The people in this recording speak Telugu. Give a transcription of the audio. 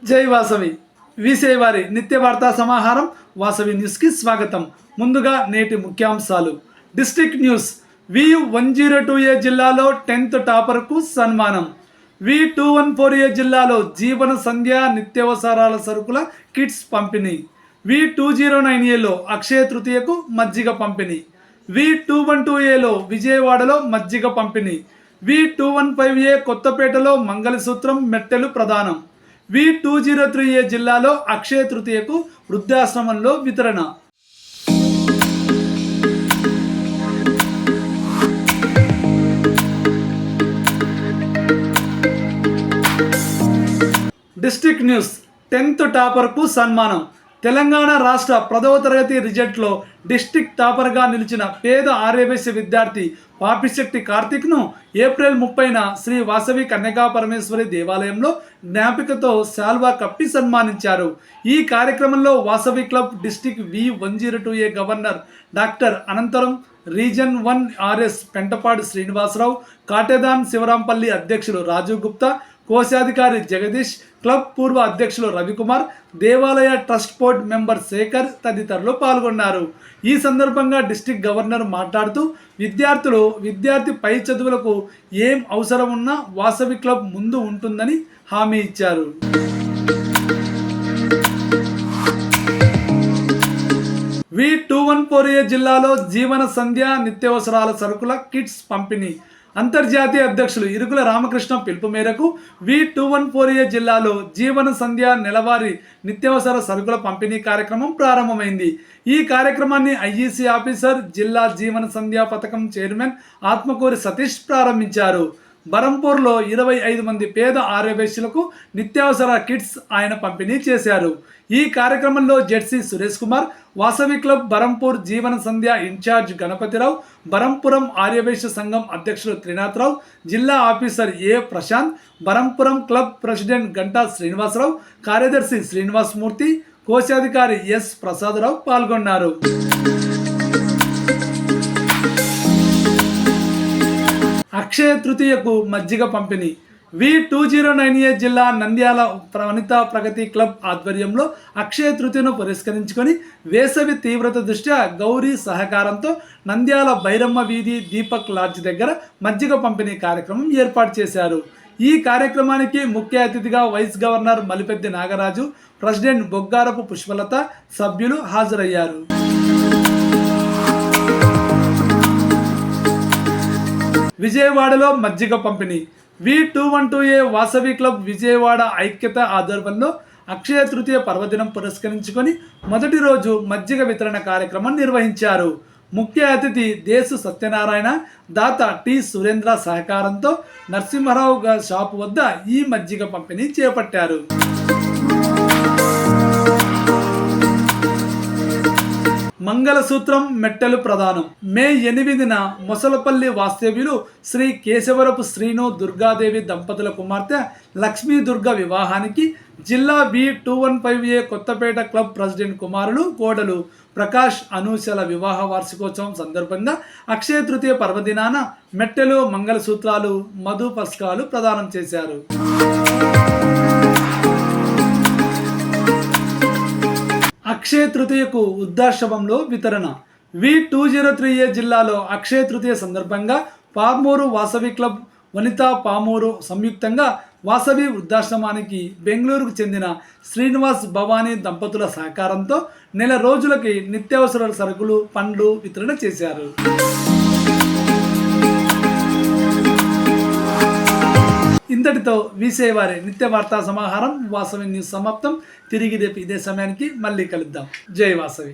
జై వాసవి వీసే వారి నిత్య వార్తా సమాహారం వాసవి న్యూస్కి స్వాగతం. ముందుగా నేటి ముఖ్యాంశాలు. District news. V102A జిల్లాలో 10th టాపర్కు సన్మానం. V214A జిల్లాలో జీవన సంధ్య నిత్యావసరాల సరుకుల కిట్స్ పంపిణీ. V209Aలో అక్షయ తృతీయకు మజ్జిగ పంపిణీ. V212Aలో విజయవాడలో మజ్జిగ పంపిణీ. V215A కొత్తపేటలో మంగళసూత్రం మెట్టెలు ప్రదానం. V203A జిల్లాలో అక్షయ తృతీయకు వృద్ధాశ్రమంలో వితరణ. District news. 10th టాపర్కు సన్మానం. తెలంగాణ రాష్ట్ర 10వ తరగతి రిజల్ట్లో డిస్ట్రిక్ట్ టాపర్గా నిలిచిన పేద ఆర్యవైశ్య విద్యార్థి పాపిశెట్టి కార్తిక్ను ఏప్రిల్ 30న శ్రీ వాసవి కన్యకా పరమేశ్వరి దేవాలయంలో జ్ఞాపికతో శాల్వా కప్పి సన్మానించారు. ఈ కార్యక్రమంలో Vasavi club district V102A governor doctor అనంతరం, రీజన్ 1 RS పెంటపాడు శ్రీనివాసరావు, కాటేదాన్ శివరాంపల్లి అధ్యక్షులు రాజీవ్ గుప్తా, కోశాధికారి జగదీష్, క్లబ్ పూర్వ అధ్యక్షులు రవికుమార్, దేవాలయ ట్రస్ట్ బోర్డ్ మెంబర్ శేఖర్ తదితరులు పాల్గొన్నారు. ఈ సందర్భంగా డిస్ట్రిక్ట్ గవర్నర్ మాట్లాడుతూ విద్యార్థి పై చదువులకు ఏం అవసరం ఉన్నా వాసవి క్లబ్ ముందు ఉంటుందని హామీ ఇచ్చారు. V214A జిల్లాలో జీవన సంధ్య నిత్యావసరాల సరుకుల కిట్స్ పంపిణీ. అంతర్జాతీయ అధ్యక్షులు ఇరుగుల రామకృష్ణ పిలుపు మేరకు V214A జిల్లాలో జీవన సంధ్య నెలవారీ నిత్యావసర సరుకుల పంపిణీ కార్యక్రమం ప్రారంభమైంది. ఈ కార్యక్రమాన్ని IEC ఆఫీసర్, జిల్లా జీవన సంధ్య పథకం చైర్మన్ ఆత్మకూరి సతీష్ ప్రారంభించారు. బరంపూర్లో 25 మంది పేద ఆర్యవైశ్యులకు నిత్యావసర కిట్స్ ఆయన పంపిణీ చేశారు. ఈ కార్యక్రమంలో జెడ్సీ సురేష్ కుమార్, వాసవి క్లబ్ బరంపూర్ జీవన సంధ్య ఇన్ఛార్జ్ గణపతిరావు, బరంపురం ఆర్యవైశ్య సంఘం అధ్యక్షులు త్రినాథరావు, జిల్లా ఆఫీసర్ ఏ ప్రశాంత్, బరంపురం క్లబ్ ప్రెసిడెంట్ గంటా శ్రీనివాసరావు, కార్యదర్శి శ్రీనివాసమూర్తి, కోశాధికారి ఎస్ ప్రసాదరావు పాల్గొన్నారు. అక్షయ తృతీయకు మజ్జిగ పంపిణీ. V209A జిల్లా నంద్యాల వనితా ప్రగతి క్లబ్ ఆధ్వర్యంలో అక్షయ తృతీయను పురస్కరించుకొని వేసవి తీవ్రత దృష్ట్యా గౌరీ సహకారంతో నంద్యాల బైరమ్మ వీధి దీపక్ లాడ్జ్ దగ్గర మజ్జిగ పంపిణీ కార్యక్రమం ఏర్పాటు చేశారు. ఈ కార్యక్రమానికి ముఖ్య అతిథిగా vice governor Malipeddi Nagaraju, president Boggarapu Pushpalatha, సభ్యులు హాజరయ్యారు. విజయవాడలో మజ్జిగ పంపిణీ. V212A వాసవి క్లబ్ విజయవాడ ఐక్యత ఆధ్వర్యంలో అక్షయ తృతీయ పర్వదినం పురస్కరించుకొని మొదటి రోజు మజ్జిగ వితరణ కార్యక్రమం నిర్వహించారు. ముఖ్య అతిథి దేశు సత్యనారాయణ, దాత టి సురేంద్ర సహకారంతో నరసింహారావు షాపు వద్ద ఈ మజ్జిగ పంపిణీ చేపట్టారు. మంగళసూత్రం మెట్టెలు ప్రదానం. మే 8న మొసలపల్లి వాస్తవ్యులు శ్రీ కేశవరపు శ్రీను దుర్గాదేవి దంపతుల కుమార్తె లక్ష్మీ దుర్గ వివాహానికి జిల్లా V215A కొత్తపేట క్లబ్ ప్రెసిడెంట్ కుమారులు, కోడలు ప్రకాష్, అనూషల వివాహ వార్షికోత్సవం సందర్భంగా అక్షయ తృతీయ పర్వదినాన మెట్టెలు, మంగళసూత్రాలు, మధు పస్కాలు ప్రదానం చేశారు. అక్షయ తృతీయకు వృద్ధాశ్రమంలో వితరణ. V203A జిల్లాలో అక్షయ తృతీయ సందర్భంగా పామూరు వాసవి క్లబ్, వనితా పామూరు సంయుక్తంగా వాసవి వృద్ధాశ్రమానికి బెంగళూరుకు చెందిన శ్రీనివాస్, భవానీ దంపతుల సహకారంతో నెల రోజులకి నిత్యావసర సరుకులు, పండ్లు వితరణ చేశారు. ఇంతటితో వీసేవారి నిత్య వార్తా సమాహారం వాసవి న్యూస్ సమాప్తం. తిరిగి రేపు ఇదే సమయానికి మళ్ళీ కలుద్దాం. జై వాసవి.